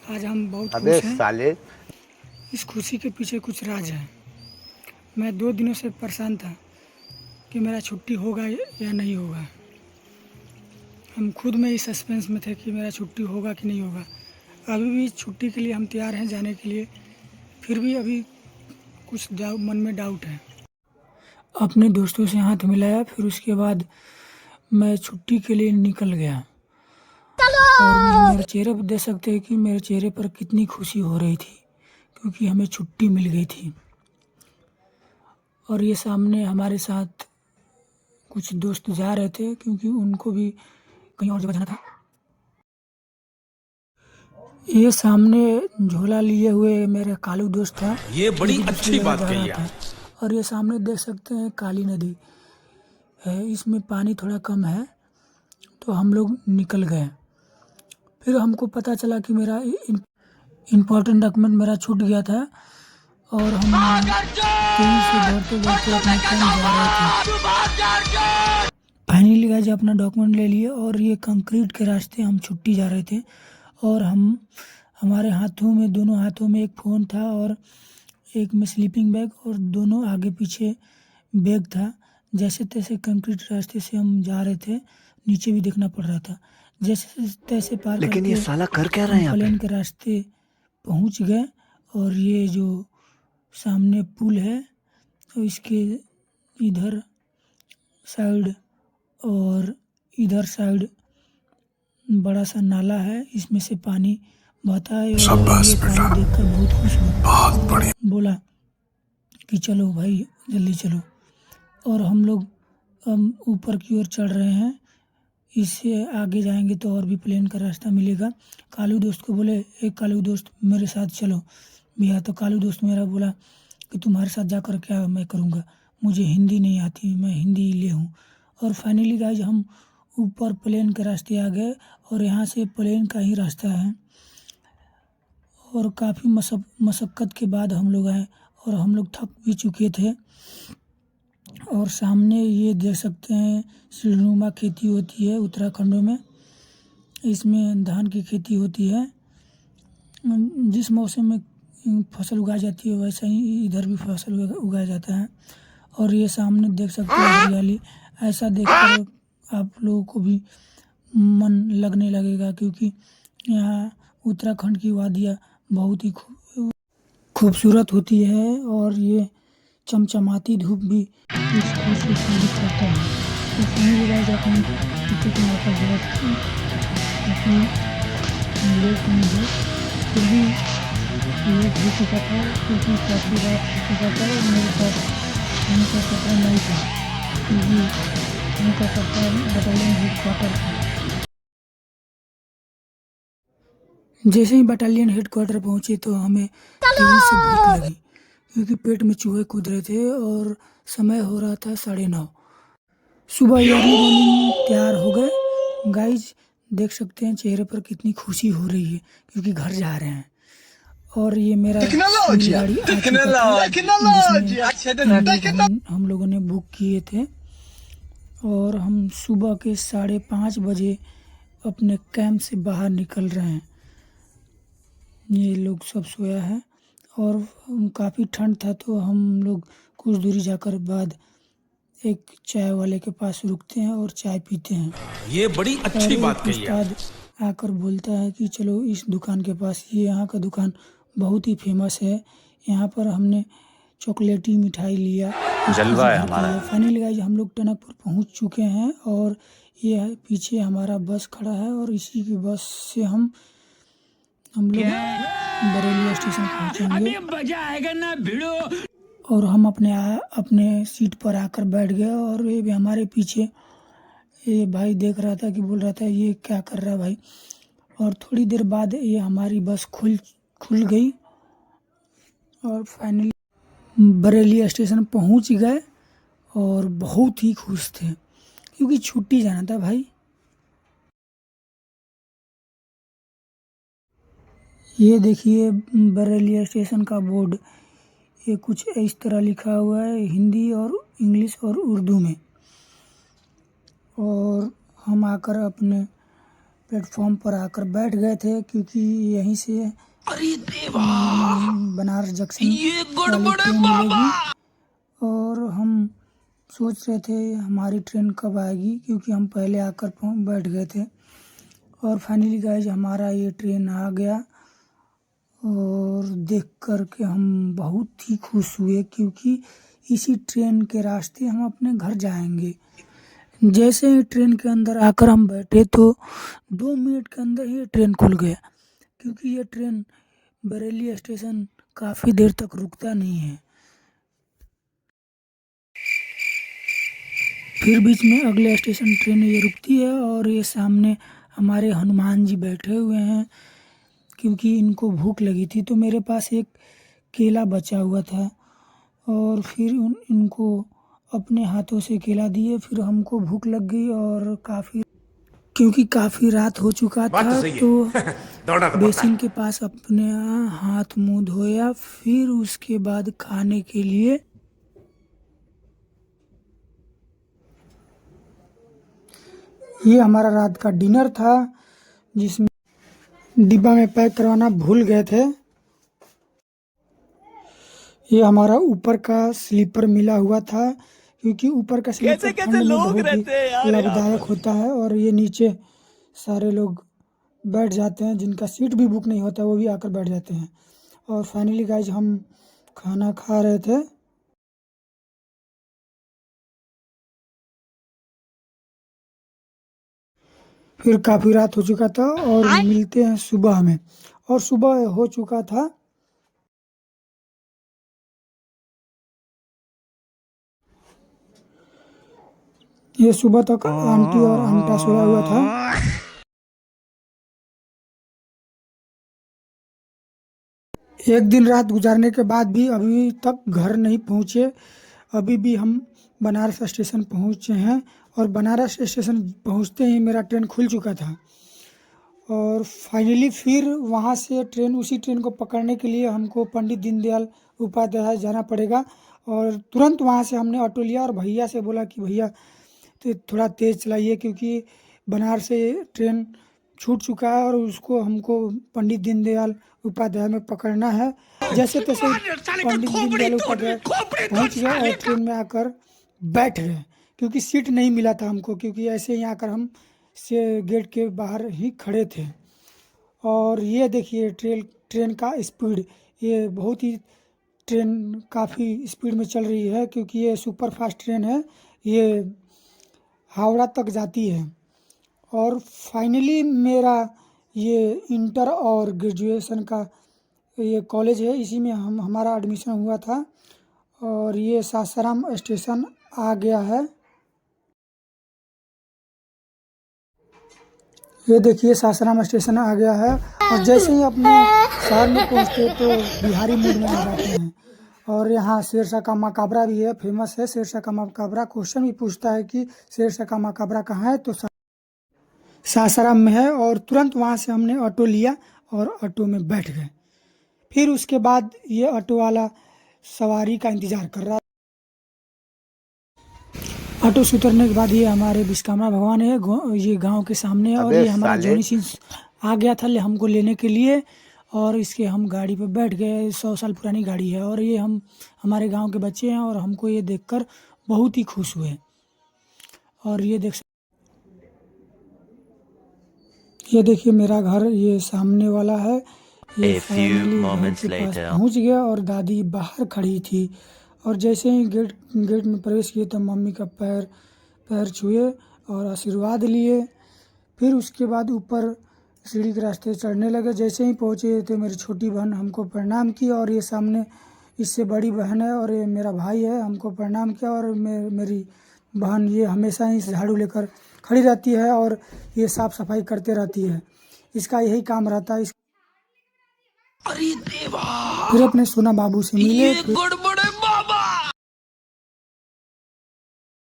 आज हम बहुत अबे खुश हैं। साले। इस खुशी के पीछे कुछ राज है। मैं 2 दिनों से परेशान था कि मेरा छुट्टी होगा या नहीं होगा। हम खुद में इस सस्पेंस में थे कि मेरा छुट्टी होगा कि नहीं होगा। अभी भी छुट्टी के लिए हम तैयार हैं जाने के लिए, फिर भी अभी कुछ मन में डाउट है। अपने दोस्तों से हाथ मिलाया, फिर उसके बाद मैं छुट्टी के लिए निकल गया। और मेरे चेहरे पर देख सकते हैं कि मेरे चेहरे पर कितनी खुशी हो रही थी, क्योंकि हमें छुट्टी मिल गई थी। और ये सामने हमारे साथ कुछ दोस्त जा रहे थे, क्योंकि उनको भी कहीं और जगह जाना था। ये सामने झोला लिए हुए मेरा कालू दोस्त था, ये बड़ी दूसरी अच्छी जगह बात जा रहा कही था। आप। और ये सामने देख सकते हैं काली नदी है, इसमें पानी थोड़ा कम है, तो हम लोग निकल गए। फिर हमको पता चला कि मेरा इम्पोर्टेंट डॉक्यूमेंट मेरा छूट गया था, और हम तेजी से दौड़ते दौड़ते अपने कैंप जा रहे थे। फाइनली गाइस अपना डॉक्यूमेंट ले लिए, और ये कंक्रीट के रास्ते हम छुट्टी जा रहे थे। और हमारे हाथों में, दोनों हाथों में एक फ़ोन था और एक में स्लीपिंग बैग, और दोनों आगे पीछे बैग था। जैसे तैसे कंक्रीट रास्ते से हम जा रहे थे, नीचे भी देखना पड़ रहा था। जैसे तैसे पार लेकिन ये करके साला कर क्या रहा हम है यहाँ पे? प्लेन के रास्ते पहुंच गए। और ये जो सामने पुल है, तो इसके इधर साइड और इधर साइड बड़ा सा नाला है, इसमें से पानी बहता है। और ये पानी देखकर बहुत खुश हुआ, बोला कि चलो भाई जल्दी चलो। और हम लोग ऊपर की ओर चढ़ रहे हैं। इससे आगे जाएंगे तो और भी प्लेन का रास्ता मिलेगा। कालू दोस्त को बोले, एक कालू दोस्त मेरे साथ चलो भैया। तो कालू दोस्त मेरा बोला कि तुम्हारे साथ जाकर क्या मैं करूँगा, मुझे हिंदी नहीं आती, मैं हिंदी ले हूँ। और फाइनली गाइज हम ऊपर प्लेन के रास्ते आ गए, और यहाँ से प्लेन का ही रास्ता है। और काफ़ी मशक्क़त के बाद हम लोग आए, और हम लोग थक भी चुके थे। और सामने ये देख सकते हैं सीढ़ीनुमा खेती होती है उत्तराखंडों में। इसमें धान की खेती होती है। जिस मौसम में फसल उगाई जाती है, वैसा ही इधर भी फसल उगाया जाता है। और ये सामने देख सकते हैं हरियाली। ऐसा देखकर आप लोगों को भी मन लगने लगेगा, क्योंकि यहाँ उत्तराखंड की वादियाँ बहुत ही खूबसूरत होती है। और ये चमचमाती धूप भी इस खुशी को दिखाता है। तो फाइनली गाइस अपनी छुट्टी के मौका बहुत लेट नहीं है, फिर भी लेट हो चुका था, क्योंकि काफ़ी रात हो चुका था और मेरे पास उनका कपड़ा नहीं था, क्योंकि उनका कपड़ा बटालियन हेडक्वार्टर था। जैसे ही बटालियन हेडक्वार्टर पहुंचे तो हमें तेजी से भूख लगी, क्योंकि पेट में चूहे कूद रहे थे और समय हो रहा था 9:30। सुबह अर्ली मॉर्निंग तैयार हो गए। गाइज देख सकते हैं चेहरे पर कितनी खुशी हो रही है, क्योंकि घर जा रहे हैं। और ये मेरा सिविल गाड़ी आ चुका था, जिसमें हम लोगों ने बुक किए थे। और हम सुबह के 5:30 बजे अपने कैंप से बाहर निकल रहे हैं। ये लोग सब सोया है, और काफ़ी ठंड था, तो हम लोग कुछ दूरी जाकर बाद एक चाय वाले के पास रुकते हैं और चाय पीते हैं। ये बड़ी और अच्छी बात एक कही आप। उस्ताद आकर बोलता है कि चलो इस दुकान के पास, ये यहाँ का दुकान बहुत ही फेमस है। यहाँ पर हमने चॉकलेटी मिठाई लिया, जलवा है हमारा। फाइनली गाइस हम लोग टनकपुर पहुँच चुके हैं। और ये पीछे हमारा बस खड़ा है, और इसी की बस से हम लोग बरेली स्टेशन पहुँचेंगे। अभी मजा आएगा ना भिड़ो। और हम अपने सीट पर आकर बैठ गए। और ये भी हमारे पीछे ये भाई देख रहा था, कि बोल रहा था ये क्या कर रहा है भाई। और थोड़ी देर बाद ये हमारी बस खुल गई, और फाइनली बरेली स्टेशन पहुंच गए। और बहुत ही खुश थे, क्योंकि छुट्टी जाना था भाई। ये देखिए बरेली स्टेशन का बोर्ड, ये कुछ इस तरह लिखा हुआ है, हिंदी और इंग्लिश और उर्दू में। और हम आकर अपने प्लेटफॉर्म पर आकर बैठ गए थे, क्योंकि यहीं से अरे देवा बनारस जंक्शन ये वाली गड़बड़ है ट्रेन बाबा। मिलेगी। और हम सोच रहे थे हमारी ट्रेन कब आएगी, क्योंकि हम पहले आकर बैठ गए थे। और फाइनली गाइज हमारा ये ट्रेन आ गया, और देख कर के हम बहुत ही खुश हुए, क्योंकि इसी ट्रेन के रास्ते हम अपने घर जाएंगे। जैसे ही ट्रेन के अंदर आकर हम बैठे तो 2 मिनट के अंदर ही ट्रेन खुल गया, क्योंकि ये ट्रेन बरेली स्टेशन काफ़ी देर तक रुकता नहीं है। फिर बीच में अगले स्टेशन ट्रेन ये रुकती है, और ये सामने हमारे हनुमान जी बैठे हुए हैं, क्योंकि इनको भूख लगी थी। तो मेरे पास एक केला बचा हुआ था, और फिर इनको अपने हाथों से केला दिए। फिर हमको भूख लग गई, और क्योंकि काफ़ी रात हो चुका था, तो बेसिन के पास अपने हाथ मुंह धोया। फिर उसके बाद खाने के लिए ये हमारा रात का डिनर था, जिसमें डिब्बा में पैक करवाना भूल गए थे। ये हमारा ऊपर का स्लीपर मिला हुआ था, क्योंकि ऊपर का स्लीपर ठंड में बहुत ही लाभदायक होता है। और ये नीचे सारे लोग बैठ जाते हैं, जिनका सीट भी बुक नहीं होता वो भी आकर बैठ जाते हैं। और फाइनली गाइज हम खाना खा रहे थे। फिर काफ़ी रात हो चुका था, और मिलते हैं सुबह में। और सुबह हो चुका था। ये सुबह तक आंटी और अंटा सोया हुआ था। एक दिन रात गुजारने के बाद भी अभी तक घर नहीं पहुँचे। अभी भी हम बनारस स्टेशन पहुँचे हैं, और बनारस स्टेशन पहुँचते ही मेरा ट्रेन खुल चुका था। और फाइनली फिर वहाँ से उसी ट्रेन को पकड़ने के लिए हमको पंडित दीनदयाल उपाध्याय जाना पड़ेगा। और तुरंत वहाँ से हमने ऑटो लिया, और भैया से बोला कि भैया तो थोड़ा तेज़ चलाइए, क्योंकि बनारस से ट्रेन छूट चुका है, और उसको हमको पंडित दीनदयाल उपाध्याय में पकड़ना है। जैसे तैसे पंडित दीनदयाल उपाध्याय पहुँच गए, और ट्रेन में आकर बैठ गए, क्योंकि सीट नहीं मिला था हमको, क्योंकि ऐसे ही आकर हम से गेट के बाहर ही खड़े थे। और ये देखिए ट्रेन का स्पीड, ये बहुत ही ट्रेन काफ़ी स्पीड में चल रही है, क्योंकि ये सुपर फास्ट ट्रेन है। ये हावड़ा तक जाती है। और फाइनली मेरा ये इंटर और ग्रेजुएशन का ये कॉलेज है, इसी में हमारा एडमिशन हुआ था। और ये सासाराम स्टेशन आ गया है। ये देखिए सासाराम स्टेशन आ गया है। और जैसे ही अपने शहर में पहुँचते तो बिहारी मूड में आ जाते हैं। और यहाँ शेरशाह का मकबरा भी है, फेमस है शेरशाह का मकबरा। क्वेश्चन भी पूछता है कि शेरशाह का मकबरा कहाँ है, तो सासाराम में है। और तुरंत वहाँ से हमने ऑटो लिया, और ऑटो में बैठ गए। फिर उसके बाद ये ऑटो वाला सवारी का इंतज़ार कर रहा। ऑटो से उतरने के बाद ये हमारे विश्वकर्मा भगवान है, ये गांव के सामने है। और ये हमारा जॉनी सिंह आ गया था हमको लेने के लिए, और इसके हम गाड़ी पे बैठ गए। 100 साल पुरानी गाड़ी है, और ये हमारे गांव के बच्चे हैं, और हमको ये देखकर बहुत ही खुश हुए। और ये देखिए मेरा घर ये सामने वाला है। ये फाइनली घर के पास पहुँच गया, और दादी बाहर खड़ी थी। और जैसे ही गेट में प्रवेश किए तो मम्मी का पैर छुए और आशीर्वाद लिए। फिर उसके बाद ऊपर सीढ़ी के रास्ते चढ़ने लगे। जैसे ही पहुँचे तो मेरी छोटी बहन हमको प्रणाम की, और ये सामने इससे बड़ी बहन है, और ये मेरा भाई है, हमको प्रणाम किया। और मेरी बहन ये हमेशा ही झाड़ू लेकर खड़ी रहती है, और ये साफ सफाई करते रहती है। इसका यही काम रहता है। अरे देवा फिर अपने सोना बाबू से मिले।